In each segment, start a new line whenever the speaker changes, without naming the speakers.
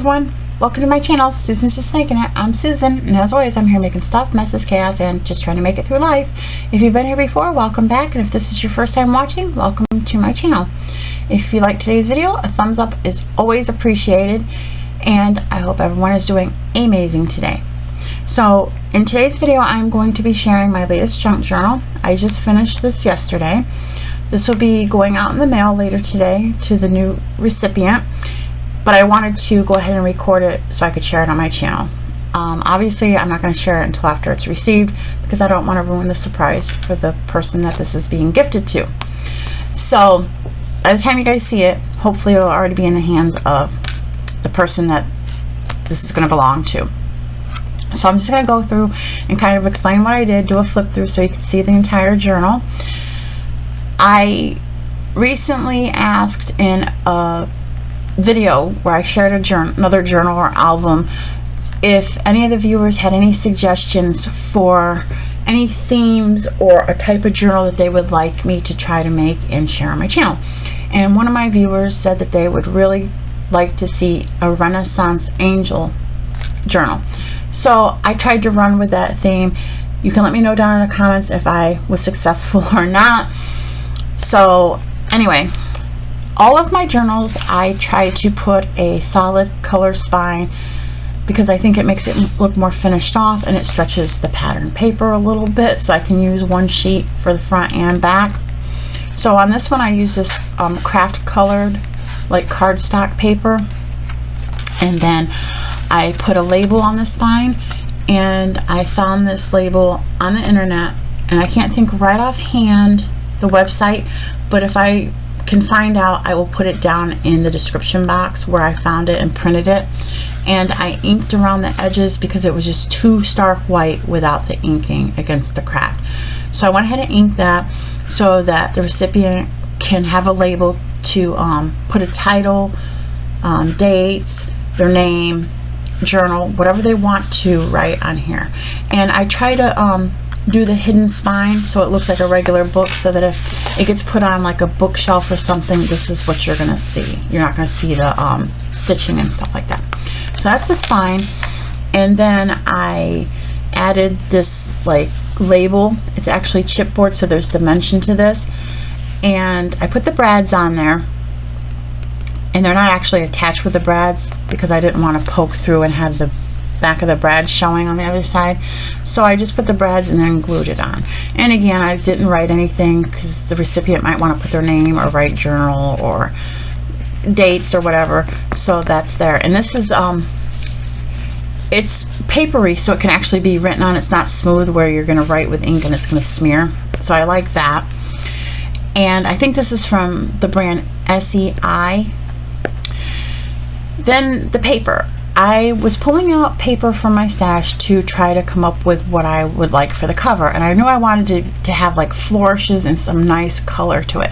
everyone, welcome to my channel. Susan's Just Making It. I'm Susan, and as always I'm here making stuff, messes, chaos, and just trying to make it through life. If you've been here before, welcome back, and if this is your first time watching, welcome to my channel. If you like today's video, a thumbs up is always appreciated, and I hope everyone is doing amazing today. So in today's video I'm going to be sharing my latest junk journal. I just finished this yesterday. This will be going out in the mail later today to the new recipient, but I wanted to go ahead and record it so I could share it on my channel. Obviously I'm not going to share it until after it's received because I don't want to ruin the surprise for the person that this is being gifted to. So by the time you guys see it, hopefully it'll already be in the hands of the person that this is going to belong to. So I'm just going to go through and kind of explain what I did, do a flip through so you can see the entire journal. I recently asked in a video where I shared another journal or album if any of the viewers had any suggestions for any themes or a type of journal that they would like me to try to make and share on my channel. And one of my viewers said that they would really like to see a Renaissance Angel journal. So I tried to run with that theme. You can let me know down in the comments if I was successful or not. So anyway, all of my journals I try to put a solid color spine because I think it makes it look more finished off, and it stretches the pattern paper a little bit so I can use one sheet for the front and back. So on this one I use this craft colored like cardstock paper, and then I put a label on the spine, and I found this label on the internet, and I can't think right offhand the website, but if I can find out I will put it down in the description box where I found it and printed it. And I inked around the edges because it was just too stark white without the inking against the craft. So I went ahead and inked that so that the recipient can have a label to put a title, dates, their name, journal, whatever they want to write on here. And I try to do the hidden spine so it looks like a regular book, so that if it gets put on like a bookshelf or something, this is what you're going to see. You're not going to see the stitching and stuff like that. So that's the spine. And then I added this like label. It's actually chipboard, so there's dimension to this. And I put the brads on there, and they're not actually attached with the brads because I didn't want to poke through and have the back of the brad showing on the other side. So I just put the brads and then glued it on. And again, I didn't write anything because the recipient might want to put their name or write journal or dates or whatever. So that's there. And this is it's papery, so it can actually be written on. It's not smooth where you're going to write with ink and it's going to smear. So I like that. And I think this is from the brand SEI. Then the paper. I was pulling out paper from my stash to try to come up with what I would like for the cover, and I knew I wanted to have like flourishes and some nice color to it.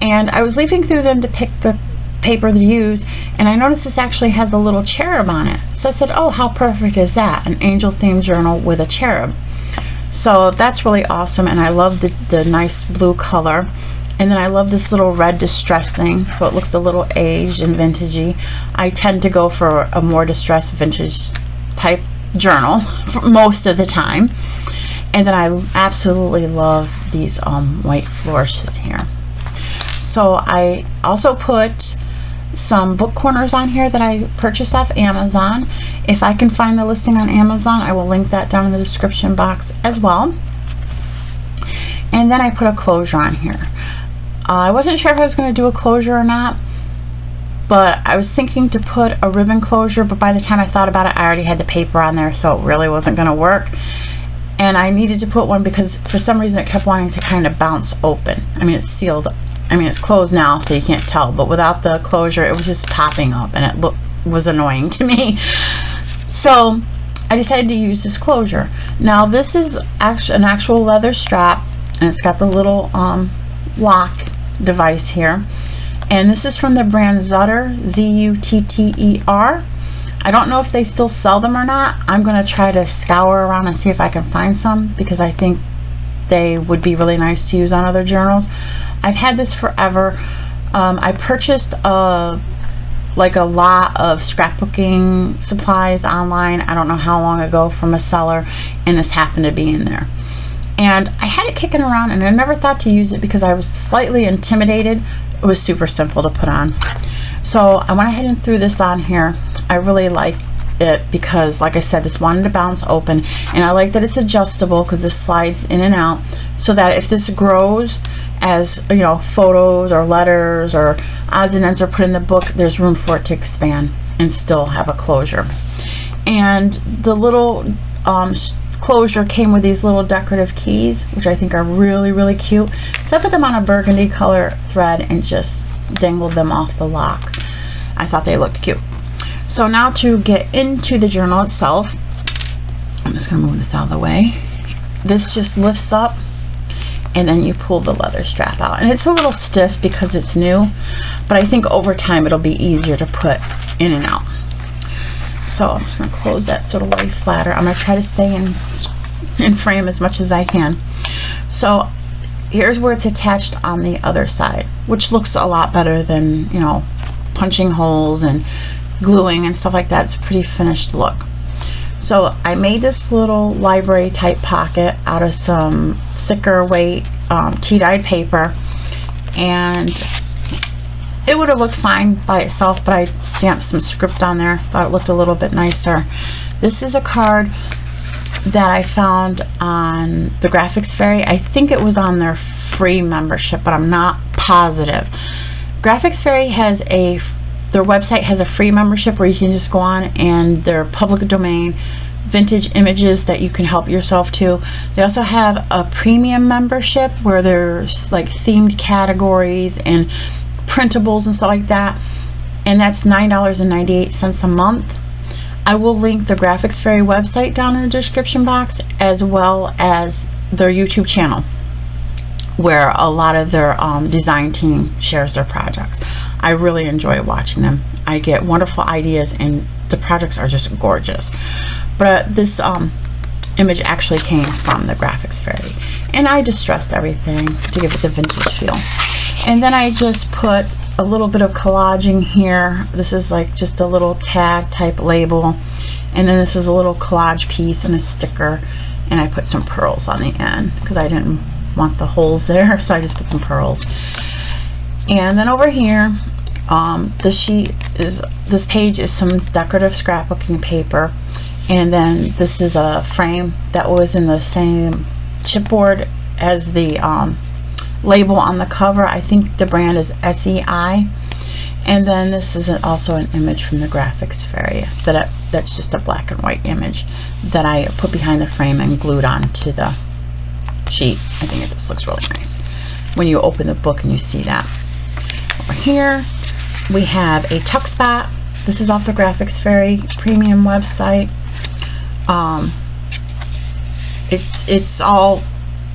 And I was leafing through them to pick the paper to use, and I noticed this actually has a little cherub on it. So I said, oh, how perfect is that? An angel themed journal with a cherub. So that's really awesome, and I love the nice blue color. And then I love this little red distressing, so it looks a little aged and vintagey. I tend to go for a more distressed vintage type journal for most of the time. And then I absolutely love these white flourishes here. So I also put some book corners on here that I purchased off Amazon. If I can find the listing on Amazon, I will link that down in the description box as well. And then I put a closure on here. I wasn't sure if I was going to do a closure or not, but I was thinking to put a ribbon closure, but by the time I thought about it, I already had the paper on there, so it really wasn't going to work. And I needed to put one because for some reason it kept wanting to kind of bounce open. I mean, it's sealed. I mean, it's closed now, so you can't tell, but without the closure, it was just popping up, and it was annoying to me. So I decided to use this closure. Now, this is actually an actual leather strap, and it's got the little lock device here, and this is from the brand Zutter, Z-U-T-T-E-R. I don't know if they still sell them or not. I'm going to try to scour around and see if I can find some, because I think they would be really nice to use on other journals. I've had this forever. I purchased a like a lot of scrapbooking supplies online, I don't know how long ago, from a seller, and this happened to be in there. And I had it kicking around, and I never thought to use it because I was slightly intimidated. It was super simple to put on. So I went ahead and threw this on here. I really like it because, like I said, this wanted to bounce open, and I like that it's adjustable because this slides in and out, so that if this grows as, you know, photos or letters or odds and ends are put in the book, there's room for it to expand and still have a closure. And the little closure came with these little decorative keys, which I think are really, really cute. So I put them on a burgundy color thread and just dangled them off the lock. I thought they looked cute. So now to get into the journal itself, I'm just going to move this out of the way. This just lifts up, and then you pull the leather strap out. And it's a little stiff because it's new, but I think over time it'll be easier to put in and out. So I'm just going to close that so it'll lay flatter. I'm going to try to stay in frame as much as I can. So here's where it's attached on the other side, which looks a lot better than, you know, punching holes and gluing and stuff like that. It's a pretty finished look. So I made this little library type pocket out of some thicker weight tea-dyed paper, and it would have looked fine by itself, but I stamped some script on there. Thought it looked a little bit nicer. This is a card that I found on the Graphics Fairy. I think it was on their free membership, but I'm not positive. Graphics Fairy has their website has a free membership where you can just go on, and their public domain vintage images that you can help yourself to. They also have a premium membership where there's like themed categories and printables and stuff like that, and that's $9.98 a month. I will link the Graphics Fairy website down in the description box, as well as their YouTube channel, where a lot of their design team shares their projects. I really enjoy watching them. I get wonderful ideas, and the projects are just gorgeous. But this image actually came from the Graphics Fairy, and I distressed everything to give it the vintage feel. And then I just put a little bit of collaging here. This is like just a little tag type label, and then this is a little collage piece and a sticker, and I put some pearls on the end because I didn't want the holes there, so I just put some pearls. And then over here, this page is some decorative scrapbooking paper, and then this is a frame that was in the same chipboard as the label on the cover. I think the brand is SEI. And then this is also an image from the Graphics Fairy that's just a black and white image that I put behind the frame and glued onto the sheet. I think it just looks really nice when you open the book and you see that. Over here we have a tuck spot. This is off the Graphics Fairy premium website. It's all,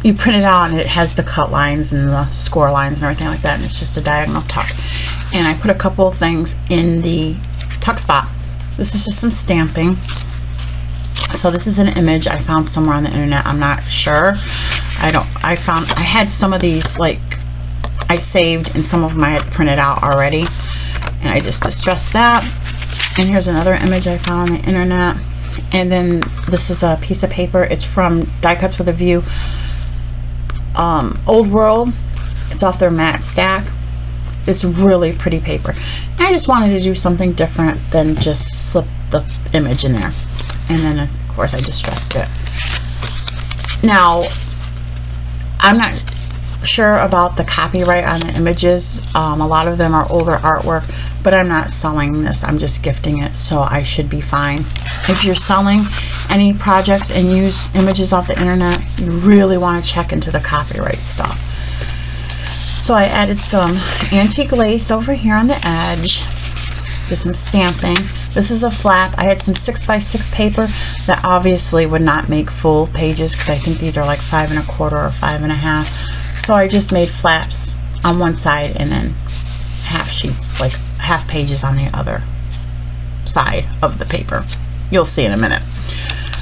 you print it out and it has the cut lines and the score lines and everything like that, and it's just a diagonal tuck. And I put a couple of things in the tuck spot. This is just some stamping. So this is an image I found somewhere on the internet. I'm not sure. I had some of these, like, I saved, and some of them I had printed out already, and I just distressed that. And here's another image I found on the internet. And then this is a piece of paper. It's from Die Cuts with a View, Old World. It's off their matte stack. It's really pretty paper. And I just wanted to do something different than just slip the image in there. And then of course I distressed it. Now, I'm not sure about the copyright on the images. A lot of them are older artwork, but I'm not selling this. I'm just gifting it, so I should be fine. If you're selling any projects and use images off the internet, you really want to check into the copyright stuff. So I added some antique lace over here on the edge. Did some stamping. This is a flap. I had some 6x6 paper that obviously would not make full pages because I think these are like 5 1/4 or 5 1/2. So I just made flaps on one side and then half sheets, like half pages on the other side of the paper. You'll see in a minute.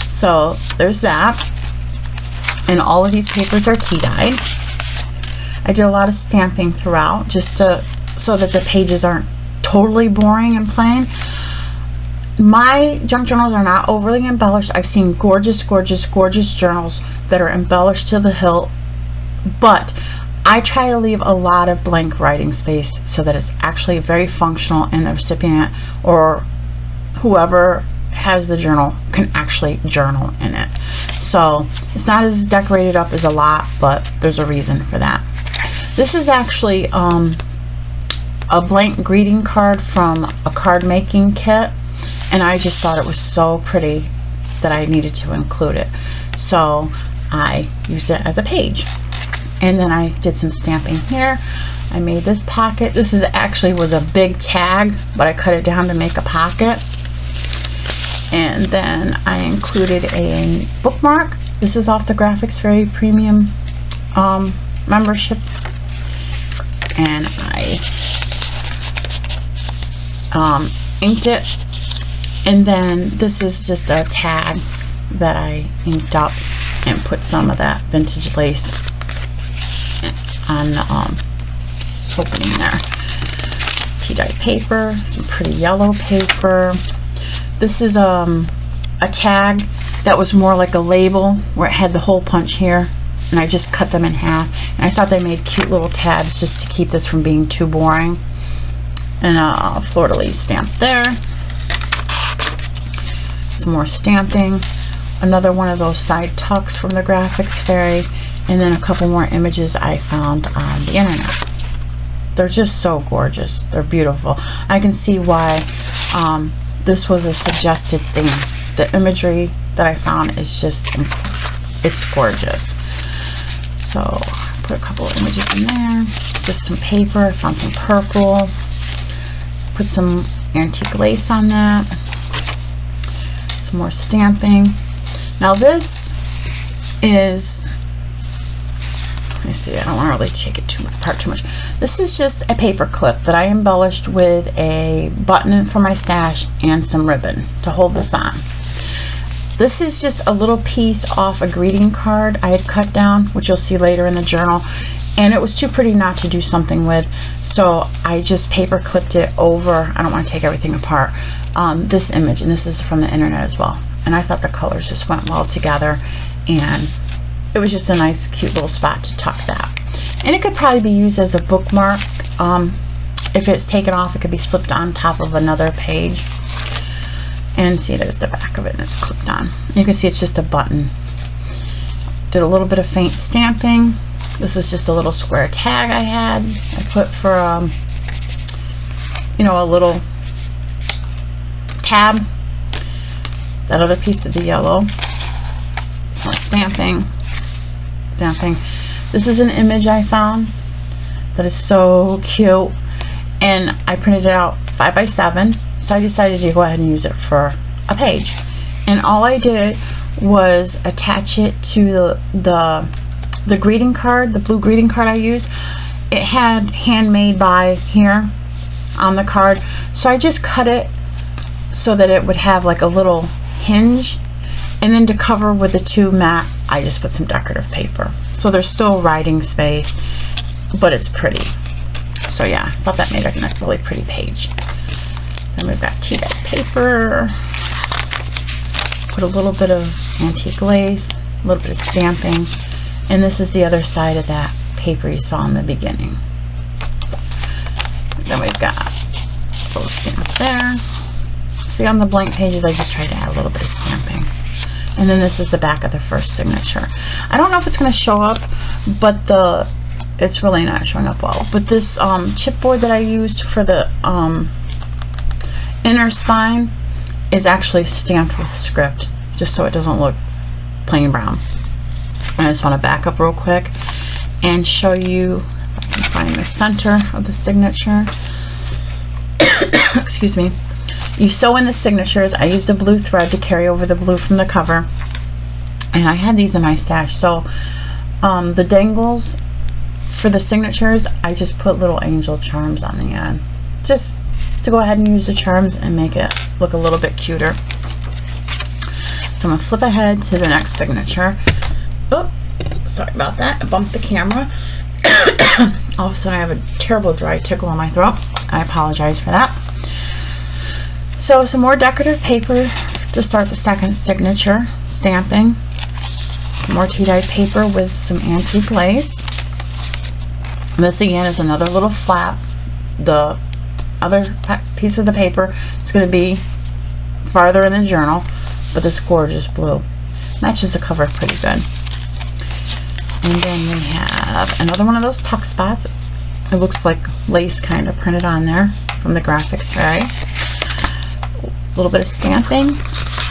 So there's that. And all of these papers are tea dyed. I did a lot of stamping throughout just so that the pages aren't totally boring and plain. My junk journals are not overly embellished. I've seen gorgeous, gorgeous, gorgeous journals that are embellished to the hilt, but I try to leave a lot of blank writing space so that it's actually very functional and the recipient or whoever has the journal can actually journal in it. So it's not as decorated up as a lot, but there's a reason for that. This is actually a blank greeting card from a card making kit, and I just thought it was so pretty that I needed to include it. So I used it as a page. And then I did some stamping here. I made this pocket. This is actually was a big tag, but I cut it down to make a pocket. And then I included a bookmark. This is off the Graphics Fairy Premium membership. And I inked it. And then this is just a tag that I inked up and put some of that vintage lace on the opening there. Tea-dye paper, some pretty yellow paper. This is a tag that was more like a label where it had the hole punch here, and I just cut them in half. And I thought they made cute little tabs just to keep this from being too boring. And a fleur-de-lis stamp there. Some more stamping. Another one of those side tucks from the Graphics Fairy. And then a couple more images I found on the internet. They're just so gorgeous. They're beautiful. I can see why this was a suggested thing. The imagery that I found is just, it's gorgeous. So I put a couple of images in there. Just some paper. I found some purple. Put some antique lace on that. Some more stamping. Now this is, let me see, I don't want to really take it apart too much. This is just a paper clip that I embellished with a button for my stash and some ribbon to hold this on. This is just a little piece off a greeting card I had cut down, which you'll see later in the journal, and it was too pretty not to do something with, so I just paper clipped it over. I don't want to take everything apart. This image, and this is from the internet as well, and I thought the colors just went well together, and it was just a nice cute little spot to tuck that. And it could probably be used as a bookmark. If it's taken off, it could be slipped on top of another page. And see, there's the back of it, and it's clipped on. You can see it's just a button. Did a little bit of faint stamping. This is just a little square tag I had. I put for you know, a little tab. That other piece of the yellow. Some more stamping. This is an image I found that is so cute, and I printed it out 5 by 7, so I decided to go ahead and use it for a page. And all I did was attach it to the greeting card, the blue greeting card I used. It had handmade by here on the card, so I just cut it so that it would have like a little hinge. And then to cover with the 2 matte, I just put some decorative paper. So there's still writing space, but it's pretty. So yeah, I thought that made a really pretty page. Then we've got tea-dye paper. Put a little bit of antique lace, a little bit of stamping. And this is the other side of that paper you saw in the beginning. Then we've got a little stamp there. See, on the blank pages, I just tried to add a little bit of stamping. And then this is the back of the first signature. I don't know if it's going to show up, but it's really not showing up well. But this chipboard that I used for the inner spine is actually stamped with script, just so it doesn't look plain brown. And I just want to back up real quick and show you if I can find the center of the signature. Excuse me. You sew in the signatures. I used a blue thread to carry over the blue from the cover, and I had these in my stash. So the dangles for the signatures, I just put little angel charms on the end, just to go ahead and use the charms and make it look a little bit cuter. So I'm going to flip ahead to the next signature. Oh, sorry about that. I bumped the camera. All of a sudden I have a terrible dry tickle in my throat. I apologize for that. So some more decorative paper to start the second signature, stamping. Some more tea-dyed paper with some antique lace. This again is another little flap. The other piece of the paper is going to be farther in the journal, but this gorgeous blue matches the cover pretty good. And then we have another one of those tuck spots. It looks like lace kind of printed on there from the Graphics Fairy. A little bit of stamping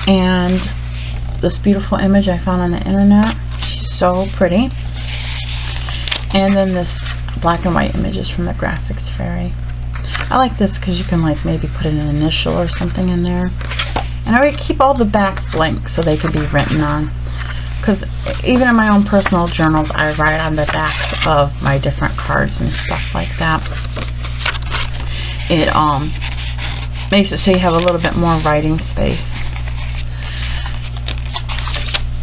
and this beautiful image I found on the internet. She's so pretty. And then this black and white images from the Graphics Fairy. I like this because you can like maybe put an initial or something in there. And I would keep all the backs blank so they can be written on. Because even in my own personal journals, I write on the backs of my different cards and stuff like that. It makes it so you have a little bit more writing space.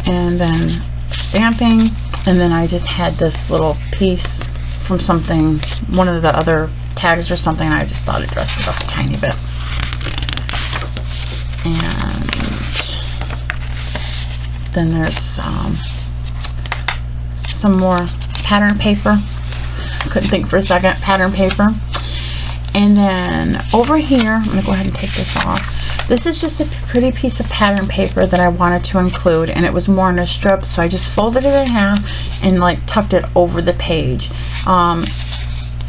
And then stamping, and then I just had this little piece from something, one of the other tags or something, and I just thought it dressed it up a tiny bit. And then there's some more pattern paper. Couldn't think for a second. Pattern paper. And then over here, I'm going to go ahead and take this off. This is just a pretty piece of pattern paper that I wanted to include, and it was more in a strip, so I just folded it in half and like tucked it over the page.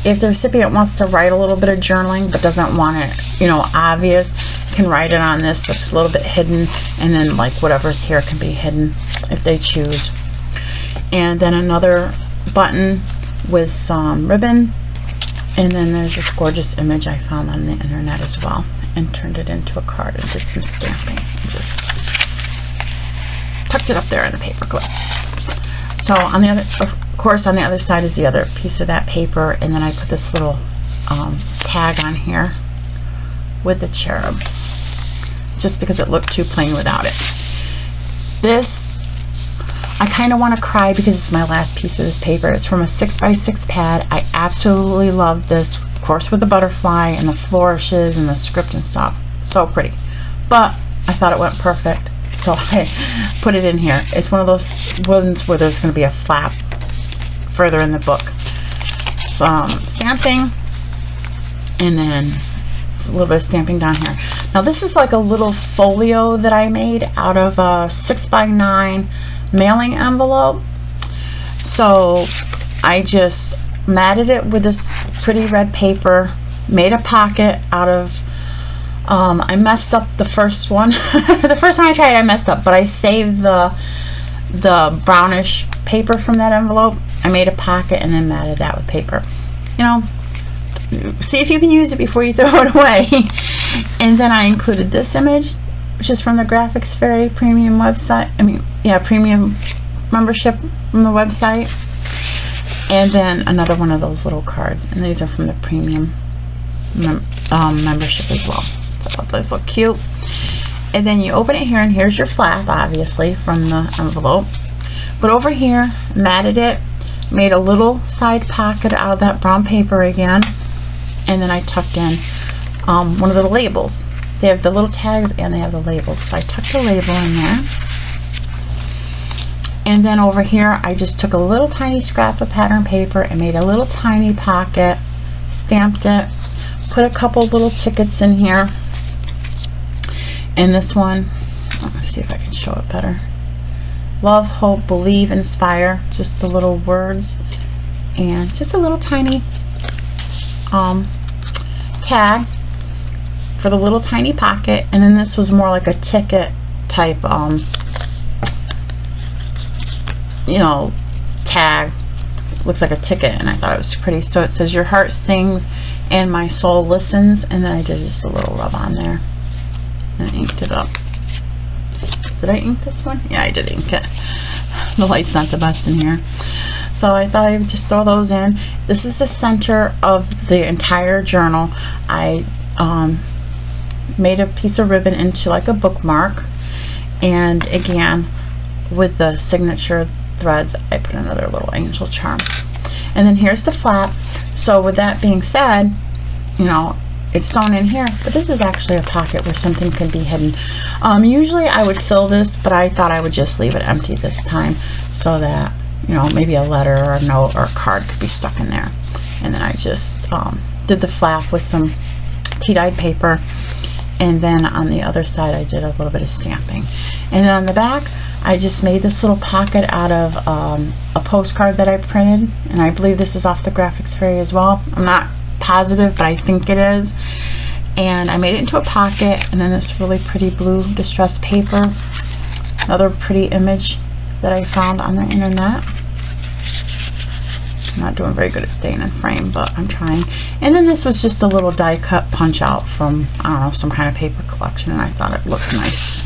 If the recipient wants to write a little bit of journaling but doesn't want it, you know, obvious, can write it on this that's a little bit hidden, and then like whatever's here can be hidden if they choose. And then another button with some ribbon, and then there's this gorgeous image I found on the internet as well, and turned it into a card and did some stamping and just tucked it up there in the paper clip. So on the other, of course, on the other side is the other piece of that paper, and then I put this little tag on here with the cherub, just because it looked too plain without it. This, I kind of want to cry because it's my last piece of this paper. It's from a 6x6 pad. I absolutely love this, of course, with the butterfly and the flourishes and the script and stuff. So pretty. But I thought it went perfect, so I put it in here. It's one of those ones where there's going to be a flap further in the book. Some stamping, and then a little bit of stamping down here. Now this is like a little folio that I made out of a 6x9 mailing envelope. So I just matted it with this pretty red paper, made a pocket out of I messed up the first one. The first time I tried I messed up, but I saved the brownish paper from that envelope. I made a pocket and then matted that with paper. You know, see if you can use it before you throw it away. And then I included this image, which is from the Graphics Fairy premium website. Premium membership from the website. And then another one of those little cards, and these are from the premium membership as well. So I thought those look cute. And then you open it here, and here's your flap, obviously, from the envelope. But over here, matted it, made a little side pocket out of that brown paper again, and then I tucked in one of the labels. They have the little tags and they have the labels, so I tucked the label in there. And then over here I just took a little tiny scrap of pattern paper and made a little tiny pocket, stamped it, put a couple little tickets in here. And this one, let's see if I can show it better. Love, hope, believe, inspire, just the little words, and just a little tiny tag for the little tiny pocket. And then this was more like a ticket type you know, tag. Looks like a ticket, and I thought it was pretty. So it says, your heart sings and my soul listens, and then I did just a little rub on there and inked it up. Did I ink this one? Yeah, I did ink it. The light's not the best in here, so I thought I would just throw those in. This is the center of the entire journal. I made a piece of ribbon into like a bookmark, and again with the signature threads I put another little angel charm. And then here's the flap. So with that being said, you know, it's sewn in here, but this is actually a pocket where something can be hidden. Usually I would fill this, but I thought I would just leave it empty this time so that, you know, maybe a letter or a note or a card could be stuck in there. And then I just did the flap with some tea-dyed paper, and then on the other side I did a little bit of stamping. And then on the back I just made this little pocket out of a postcard that I printed, and I believe this is off the Graphics Fairy as well. I'm not positive, but I think it is. And I made it into a pocket, and then this really pretty blue distressed paper, another pretty image that I found on the internet. I'm not doing very good at staying in frame, but I'm trying. And then this was just a little die cut punch out from, I don't know, some kind of paper collection, and I thought it looked nice,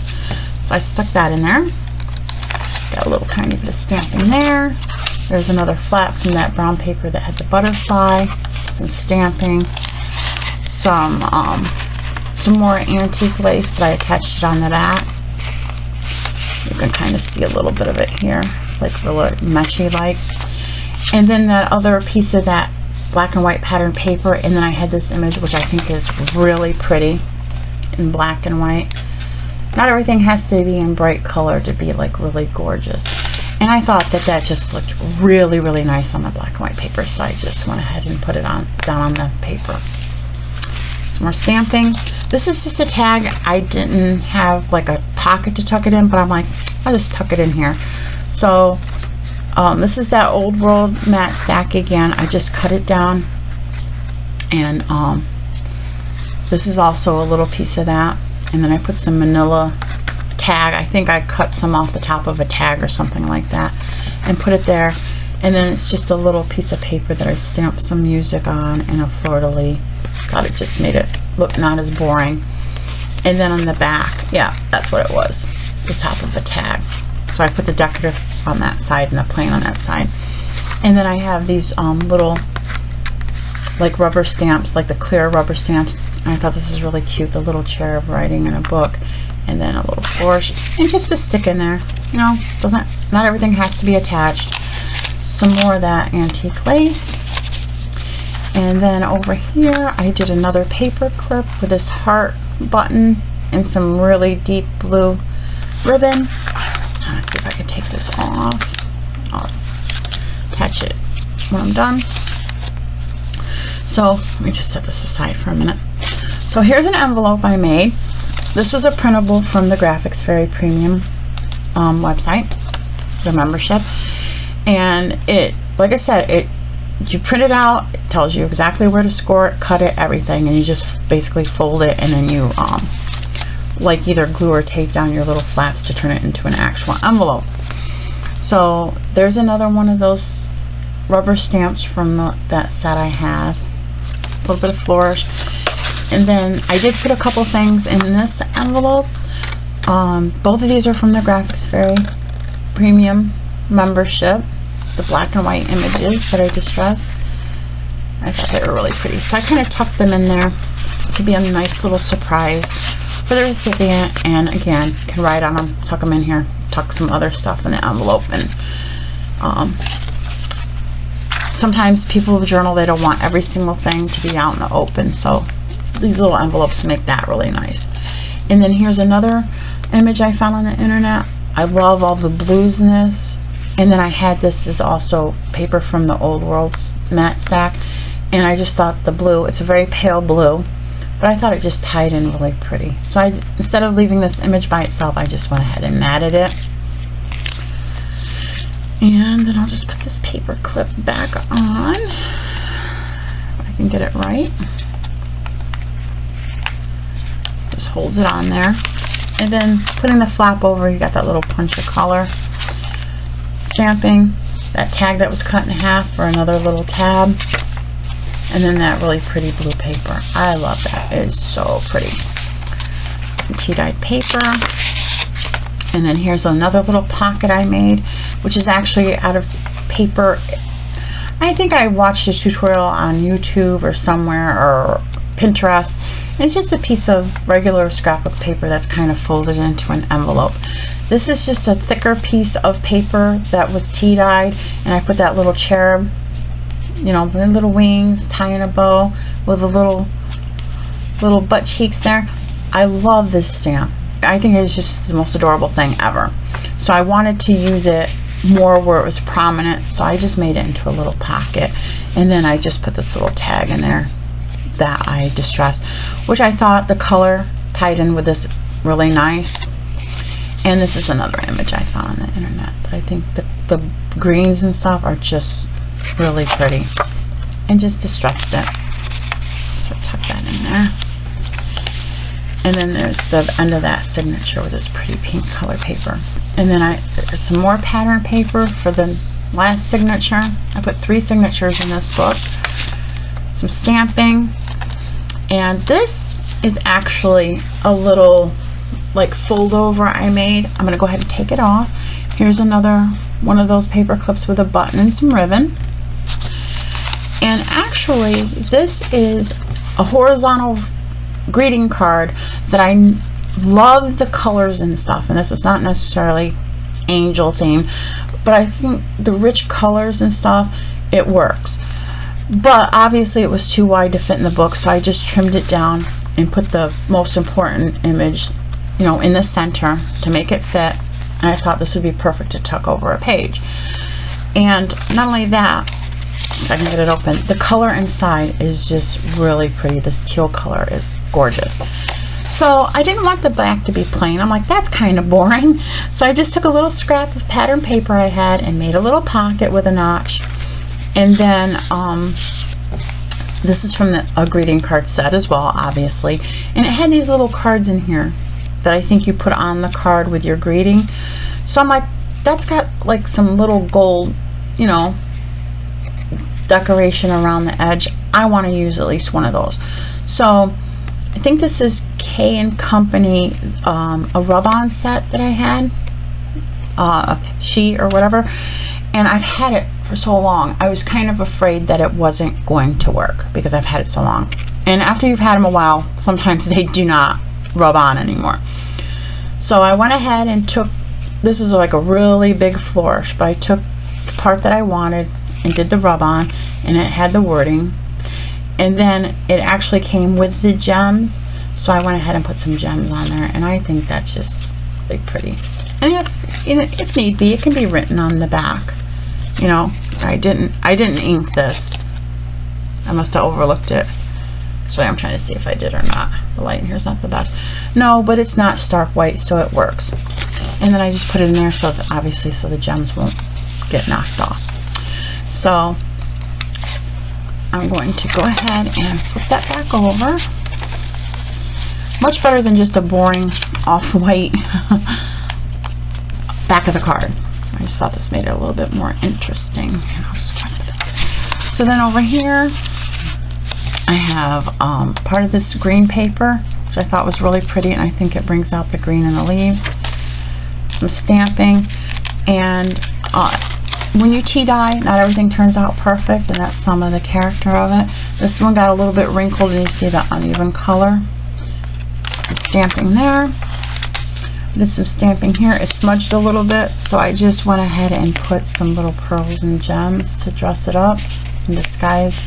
so I stuck that in there. Got a little tiny bit of stamping there. There's another flap from that brown paper that had the butterfly, some stamping, some more antique lace that I attached it onto that. You can kind of see a little bit of it here. It's like really meshy like. And then that other piece of that black and white pattern paper, and then I had this image which I think is really pretty in black and white. Not everything has to be in bright color to be like really gorgeous. And I thought that that just looked really, really nice on the black and white paper, so I just went ahead and put it on down on the paper. Some more stamping. This is just a tag. I didn't have like a pocket to tuck it in, but I'm like, I'll just tuck it in here. So this is that Old World matte stack again. I just cut it down, and this is also a little piece of that. And then I put some manila tag. I think I cut some off the top of a tag or something like that and put it there. And then it's just a little piece of paper that I stamped some music on and a fleur-de-lis. Thought it just made it look not as boring. And then on the back, yeah, that's what it was, the top of a tag. So I put the decorative on that side and the plain on that side. And then I have these little like rubber stamps, like the clear rubber stamps. And I thought this was really cute, the little cherub writing in a book, and then a little flourish, and just to stick in there. You know, not everything has to be attached. Some more of that antique lace. And then over here I did another paper clip with this heart button and some really deep blue ribbon. Let's see if I can take this off. I'll attach it when I'm done. So let me just set this aside for a minute. So here's an envelope I made. This was a printable from the Graphics Fairy Premium website, the membership. And it, like I said, you print it out, it tells you exactly where to score it, cut it, everything, and you just basically fold it, and then you like either glue or tape down your little flaps to turn it into an actual envelope. So there's another one of those rubber stamps from that set I have. A little bit of flourish. And then I did put a couple things in this envelope. Both of these are from the Graphics Fairy Premium membership. The black and white images that I distressed. I thought they were really pretty. So I kind of tucked them in there to be a nice little surprise for the recipient. And again, can write on them, tuck them in here, tuck some other stuff in the envelope. And sometimes people with journal, they don't want every single thing to be out in the open. So these little envelopes make that really nice. And then here's another image I found on the internet. I love all the blues in this. And then I had this is also paper from the Old World matte stack, and I just thought the blue, it's a very pale blue, but I thought it just tied in really pretty. So instead of leaving this image by itself, I just went ahead and matted it. And then I'll just put this paper clip back on, if I can get it right. Just holds it on there. And then putting the flap over, you got that little punch of color. Stamping, that tag that was cut in half for another little tab, and then that really pretty blue paper. I love that. It is so pretty. Some tea-dyed paper. And then here's another little pocket I made, which is actually out of paper. I think I watched a tutorial on YouTube or somewhere, or Pinterest. It's just a piece of regular scrapbook paper that's kind of folded into an envelope. This is just a thicker piece of paper that was tea-dyed, and I put that little cherub you know, the little wings, tying a bow with a little butt cheeks there. I love this stamp. I think it's just the most adorable thing ever. So I wanted to use it more where it was prominent, so I just made it into a little pocket, and then I just put this little tag in there that I distressed, which I thought the color tied in with this really nice. And this is another image I found on the internet that I think the greens and stuff are just really pretty, and just distressed it. So tuck that in there. And then there's the end of that signature with this pretty pink color paper. And then there's some more pattern paper for the last signature. I put 3 signatures in this book. Some stamping. And this is actually a little like fold over I made. I'm going to go ahead and take it off. Here's another one of those paper clips with a button and some ribbon. And actually this is a horizontal greeting card that I love the colors and stuff, and this is not necessarily angel theme, but I think the rich colors and stuff, it works. But obviously it was too wide to fit in the book, so I just trimmed it down and put the most important image, you know, in the center to make it fit. And I thought this would be perfect to tuck over a page. And not only that, if I can get it open, the color inside is just really pretty. This teal color is gorgeous. So I didn't want the back to be plain. I'm like, that's kind of boring. So I just took a little scrap of pattern paper I had and made a little pocket with a notch. And then this is from a greeting card set as well, obviously. And it had these little cards in here that I think you put on the card with your greeting. So I'm like, that's got like some little gold, you know, decoration around the edge. I want to use at least one of those. So I think this is K & Company, a rub-on set that I had, a sheet or whatever, and I've had it for so long. I was kind of afraid that it wasn't going to work because I've had it so long. And after you've had them a while, sometimes they do not rub on anymore. So I went ahead and took, this is like a really big flourish, but I took the part that I wanted and did the rub on, and it had the wording, and then it actually came with the gems, so I went ahead and put some gems on there, and I think that's just really pretty. And if need be, it can be written on the back. You know, I didn't ink this. I must have overlooked it. Actually, I'm trying to see if I did or not. The light in here is not the best. No, but it's not stark white, so it works. And then I just put it in there so that obviously so the gems won't get knocked off. So I'm going to go ahead and flip that back over. Much better than just a boring off-white back of the card. I just thought this made it a little bit more interesting. And I'll just flip it. So then over here I have part of this green paper, which I thought was really pretty, and I think it brings out the green in the leaves. Some stamping, and when you tea dye, not everything turns out perfect, and that's some of the character of it. This one got a little bit wrinkled, and you see the uneven color. Some stamping there. Did some stamping here. It smudged a little bit, so I just went ahead and put some little pearls and gems to dress it up and disguise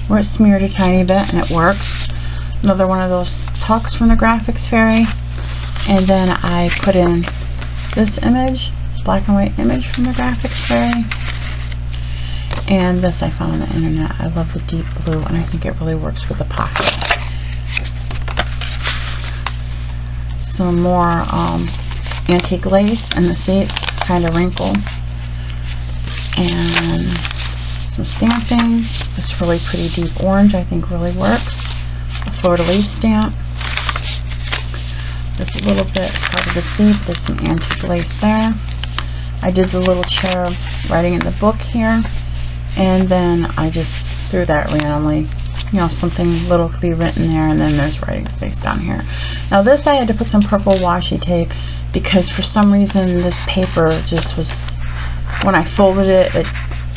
where it smeared a tiny bit, and it works. Another one of those tucks from the Graphics Fairy. And then I put in this image, this black and white image from the Graphics Fairy. And this I found on the internet. I love the deep blue, and I think it really works with the pocket. Some more antique lace, and the seats kind of wrinkled. And some stamping. This really pretty deep orange I think really works. A fleur-de-lis stamp. Just a little bit part of the seat. There's some antique lace there. I did the little cherub writing in the book here, and then I just threw that randomly. You know, something little could be written there, and then there's writing space down here. Now this I had to put some purple washi tape because for some reason this paper just was, when I folded it,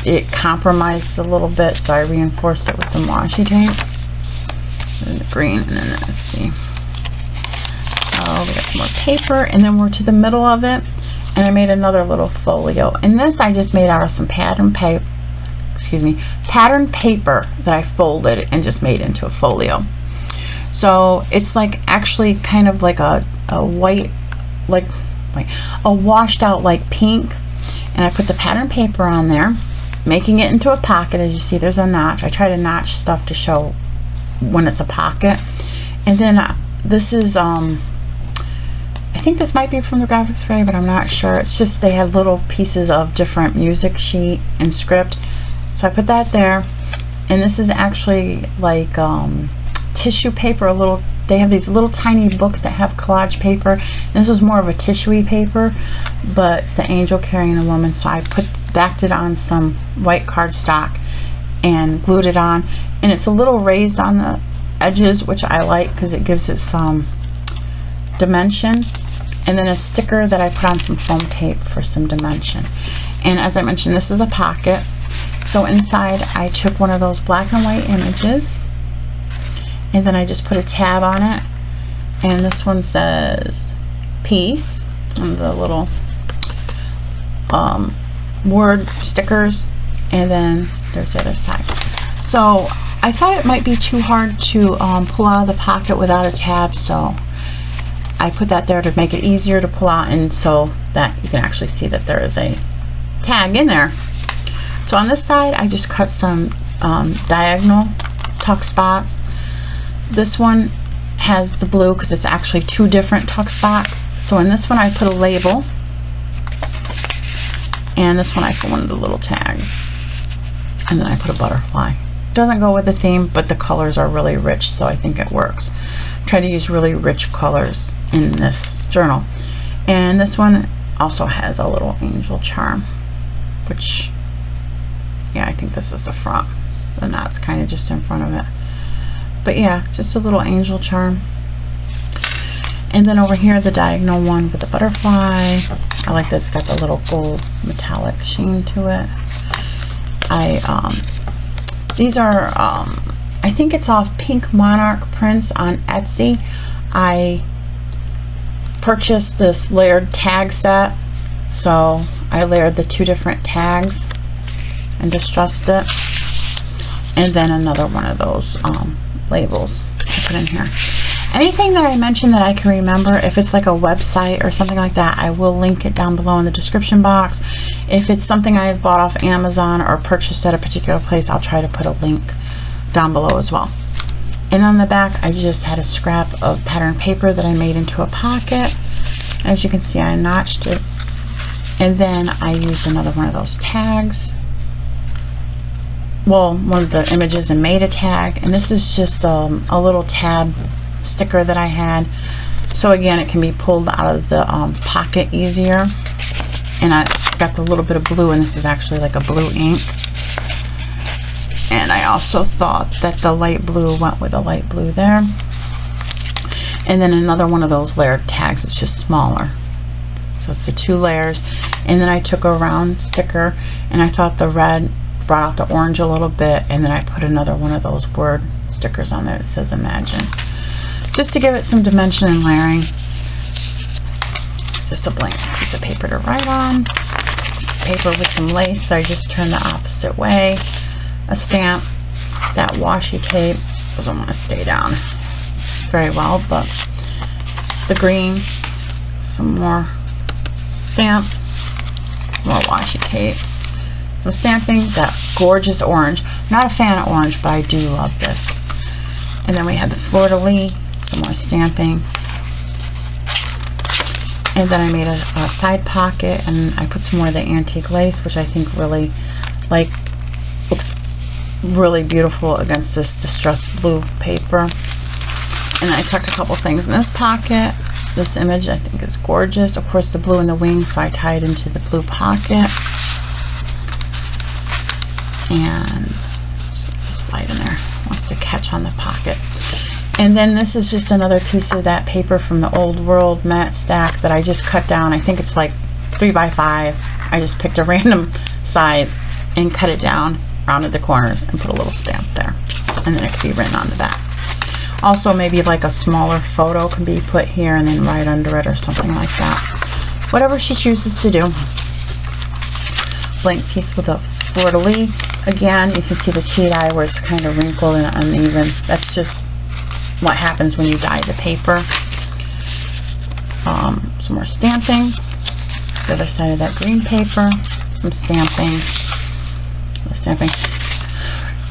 it compromised a little bit, so I reinforced it with some washi tape. And the green, and then let's see. So we got some more paper, and then we're to the middle of it, and I made another little folio. And this I just made out of some pattern paper, excuse me, pattern paper that I folded and just made into a folio. So it's like actually kind of like a white, like a washed out like pink, and I put the pattern paper on there, making it into a pocket. As you see, there's a notch. I try to notch stuff to show when it's a pocket. And then this is I think this might be from the graphics fair, but I'm not sure. It's just they had little pieces of different music sheet and script, so I put that there. And this is actually like tissue paper. They have these little tiny books that have collage paper. This was more of a tissue paper, but it's the angel carrying a woman, so I backed it on some white cardstock and glued it on, and it's a little raised on the edges, which I like because it gives it some dimension. And then a sticker that I put on some foam tape for some dimension. And as I mentioned, this is a pocket, so inside I took one of those black and white images, and then I just put a tab on it, and this one says peace, and the little word stickers, and then there's the other side. So I thought it might be too hard to pull out of the pocket without a tab, so I put that there to make it easier to pull out, and so that you can actually see that there is a tag in there. So on this side I just cut some diagonal tuck spots. This one has the blue because it's actually two different tuck spots. So in this one I put a label, and this one I put one of the little tags, and then I put a butterfly. Doesn't go with the theme, but the colors are really rich, so I think it works. Try to use really rich colors in this journal. And this one also has a little angel charm, which, yeah, I think this is the front. The knot's kind of just in front of it. But yeah, just a little angel charm. And then over here, the diagonal one with the butterfly. I like that it's got the little gold metallic sheen to it. These are, I think it's off Pink Monarch prints on Etsy. I purchased this layered tag set, so I layered the two different tags and distressed it, and then another one of those labels to put in here. Anything that I mentioned that I can remember, if it's like a website or something like that, I will link it down below in the description box. If it's something I've bought off Amazon or purchased at a particular place, I'll try to put a link down below as well. And on the back, I just had a scrap of pattern paper that I made into a pocket. As you can see, I notched it, and then I used another one of those tags, well, one of the images, and made a tag. And this is just a little tab sticker that I had, so again, it can be pulled out of the pocket easier. And I got the little bit of blue, and this is actually like a blue ink. And I also thought that the light blue went with the light blue there. And then another one of those layered tags. It's just smaller, so it's the two layers. And then I took a round sticker, and I thought the red brought out the orange a little bit, and then I put another one of those word stickers on there that says imagine, just to give it some dimension and layering. Just a blank piece of paper to write on, paper with some lace that I just turned the opposite way, a stamp. That washi tape doesn't want to stay down very well, but the green, some more stamp, more washi tape, some stamping, that gorgeous orange. Not a fan of orange, but I do love this. And then we have the fleur-de-lis, some more stamping. And then I made a side pocket, and I put some more of the antique lace, which I think really looks really beautiful against this distressed blue paper. And I tucked a couple things in this pocket. This image I think is gorgeous. Of course, the blue in the wings, so I tied into the blue pocket. And slide in there, wants to catch on the pocket. And then this is just another piece of that paper from the Old World matte stack that I just cut down. I think it's like 3 by 5. I just picked a random size and cut it down, rounded the corners, and put a little stamp there. And then it could be written on the back. Also, maybe like a smaller photo can be put here and then right under it or something like that. Whatever she chooses to do. Blank piece with a squirtily. Again, you can see the cheat eye where it's kind of wrinkled and uneven. That's just what happens when you dye the paper. Some more stamping. The other side of that green paper. Some stamping. Stamping.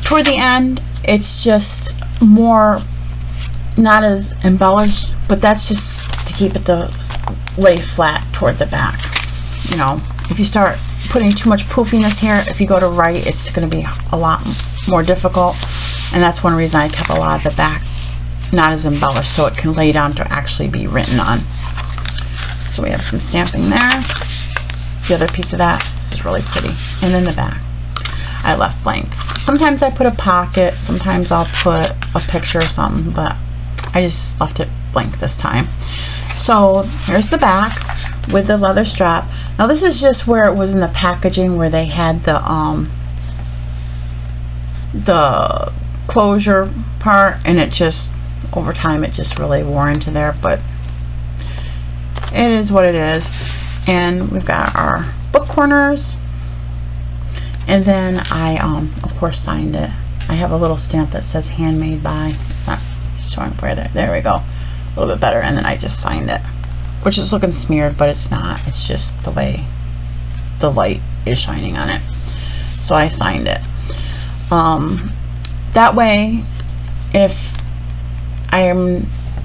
Toward the end, it's just more, not as embellished, but that's just to keep it to lay flat toward the back. You know, if you start putting too much poofiness here, if you go to write, it's going to be a lot more difficult, and that's one reason I kept a lot of the back not as embellished, so it can lay down to actually be written on. So we have some stamping there. The other piece of that, this is really pretty. And then the back, I left blank. Sometimes I put a pocket, sometimes I'll put a picture or something, but I just left it blank this time. So here's the back with the leather strap. Now this is just where it was in the packaging, where they had the closure part, and it just, over time, it just really wore into there, but it is what it is. And we've got our book corners, and then I of course signed it. I have a little stamp that says handmade by. It's not showing where there we go, a little bit better. And then I just signed it, which is looking smeared, but it's not. It's just the way the light is shining on it. So I signed it. That way, if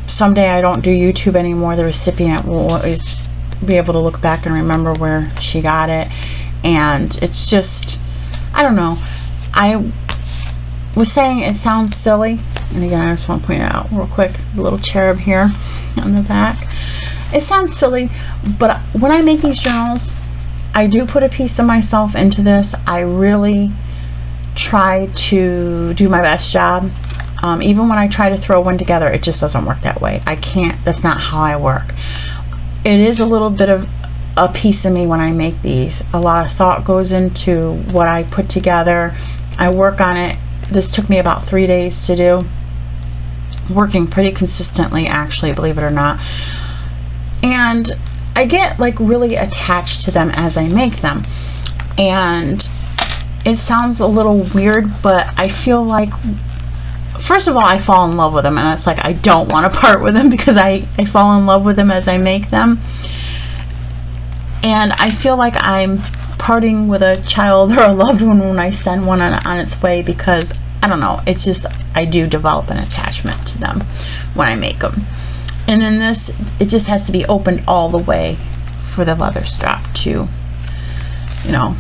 someday I don't do YouTube anymore, the recipient will always be able to look back and remember where she got it. And it's just, I don't know, I was saying it sounds silly, and again I just want to point it out real quick, the little cherub here on the back. It sounds silly, but when I make these journals, I do put a piece of myself into this. I really try to do my best job. Even when I try to throw one together, it just doesn't work that way. I can't, that's not how I work. It is a little bit of a piece of me when I make these. A lot of thought goes into what I put together. I work on it. This took me about 3 days to do. Working pretty consistently, actually, believe it or not. And I get like really attached to them as I make them. And it sounds a little weird, but I feel like, first of all, I fall in love with them, and it's like I don't want to part with them, because I fall in love with them as I make them. And I feel like I'm parting with a child or a loved one when I send one on its way, because I don't know, it's just, I do develop an attachment to them when I make them. And then this, it just has to be opened all the way for the leather strap to, you know,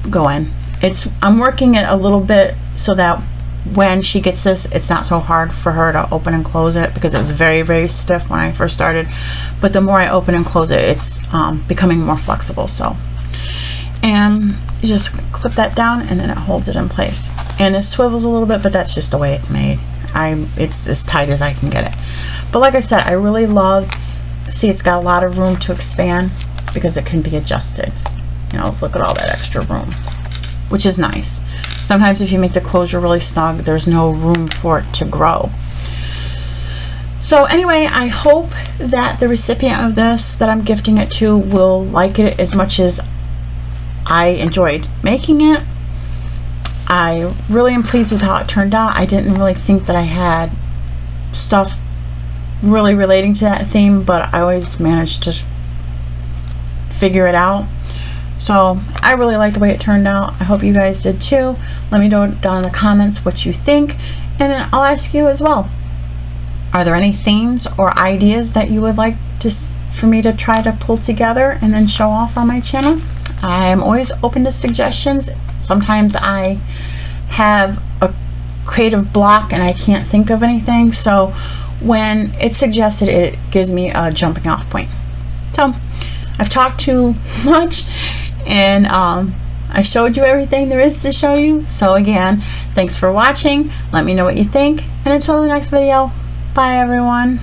go in. I'm working it a little bit so that when she gets this, it's not so hard for her to open and close it, because it was very, very stiff when I first started. But the more I open and close it, it's becoming more flexible. So, and you just clip that down, and then it holds it in place. And it swivels a little bit, but that's just the way it's made. It's as tight as I can get it. But like I said, I really love, see, it's got a lot of room to expand because it can be adjusted. You know, look at all that extra room, which is nice. Sometimes if you make the closure really snug, there's no room for it to grow. So anyway, I hope that the recipient of this that I'm gifting it to will like it as much as I enjoyed making it. I really am pleased with how it turned out. I didn't really think that I had stuff really relating to that theme, but I always managed to figure it out. So I really like the way it turned out. I hope you guys did too. Let me know down in the comments what you think, and then I'll ask you as well, are there any themes or ideas that you would like for me to try to pull together and then show off on my channel? I'm always open to suggestions. Sometimes I have a creative block and I can't think of anything, so when it's suggested, it gives me a jumping off point. So I've talked too much, and I showed you everything there is to show you. So again, thanks for watching. Let me know what you think, and until the next video, bye everyone.